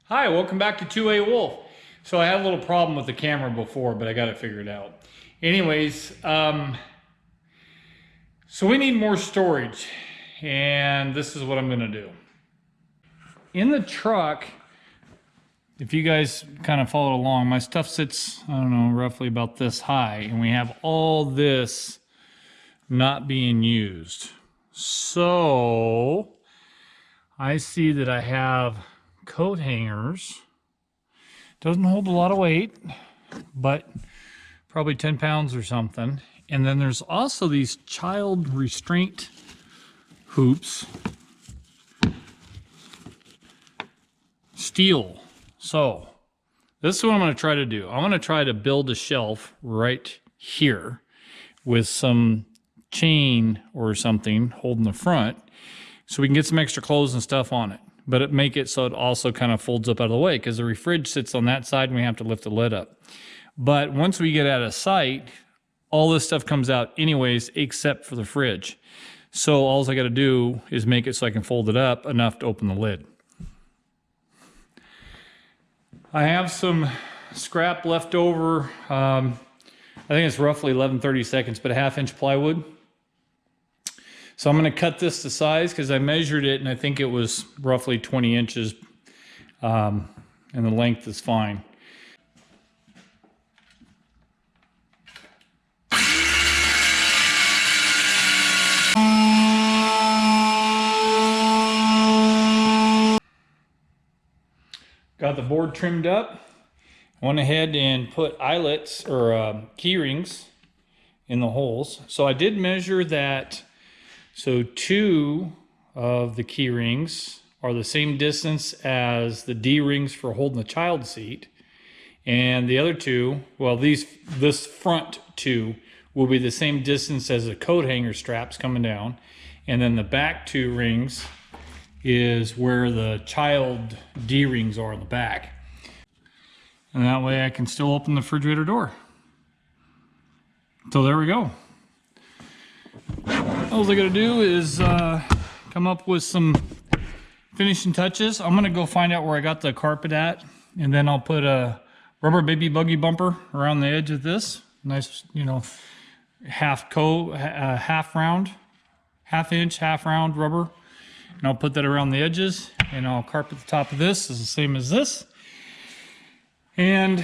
Hi, welcome back to 2A Wolf. So I had a little problem with the camera before, but I got it figured out. Anyways, so we need more storage, and this is what I'm gonna do. In the truck, if you guys kind of followed along, my stuff sits, I don't know, roughly about this high, and we have all this not being used. So I see that I have coat hangers. Doesn't hold a lot of weight, but probably 10 pounds or something. And then there's also these child restraint hoops. Steel. So this is what I'm going to try to do. I'm going to try to build a shelf right here with some chain or something holding the front so we can get some extra clothes and stuff on it. But it make it so it also kind of folds up out of the way because the fridge sits on that side and we have to lift the lid up. But once we get out of sight, all this stuff comes out anyways except for the fridge. So all I got to do is make it so I can fold it up enough to open the lid. I have some scrap left over. I think it's roughly 11/32, but a 1/2 inch plywood. So I'm going to cut this to size because I measured it and I think it was roughly 20 inches and the length is fine. Got the board trimmed up. Went ahead and put eyelets or key rings in the holes. So I did measure that. So 2 of the key rings are the same distance as the D rings for holding the child seat. And the other 2, well, this front 2 will be the same distance as the coat hanger straps coming down. And then the back 2 rings is where the child D rings are in the back. And that way I can still open the refrigerator door. So there we go. All I gotta do is come up with some finishing touches. I'm gonna go find out where I got the carpet at, and then I'll put a rubber baby buggy bumper around the edge of this. Nice, you know, half round, 1/2 inch, half round rubber. And I'll put that around the edges, and I'll carpet the top of this is the same as this. And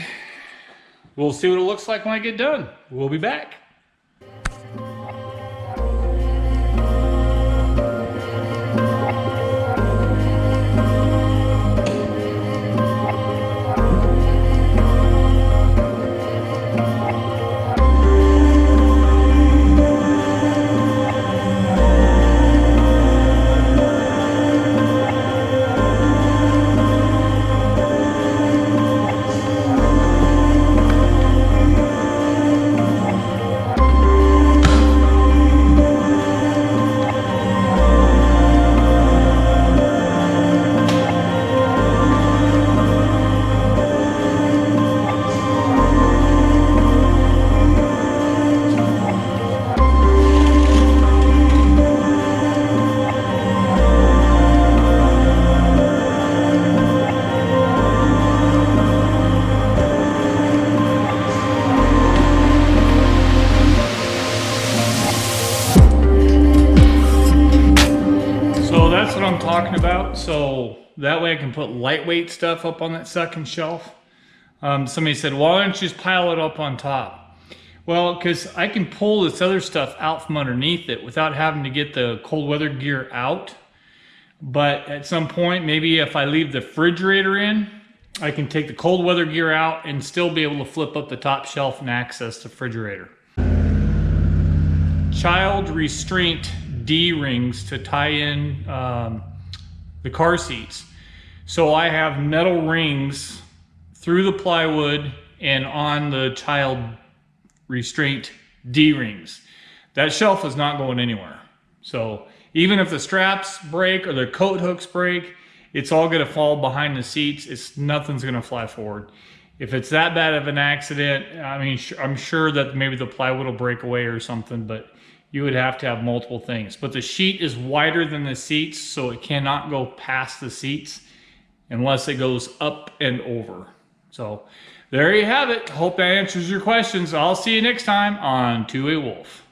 we'll see what it looks like when I get done. We'll be back. That's what I'm talking about. So that way I can put lightweight stuff up on that second shelf. Somebody said, why don't you just pile it up on top? Well, because I can pull this other stuff out from underneath it without having to get the cold weather gear out. But at some point, maybe if I leave the refrigerator in, I can take the cold weather gear out and still be able to flip up the top shelf and access the refrigerator. Child restraint D-rings to tie in the car seats. So I have metal rings through the plywood and on the child restraint D-rings. That shelf is not going anywhere. So even if the straps break or the coat hooks break, it's all going to fall behind the seats. Nothing's going to fly forward. If it's that bad of an accident, I mean, I'm sure that maybe the plywood will break away or something, but you would have to have multiple things. But the sheet is wider than the seats, so it cannot go past the seats. unless it goes up and over. So there you have it. Hope that answers your questions. I'll see you next time on Two-Way Wolf.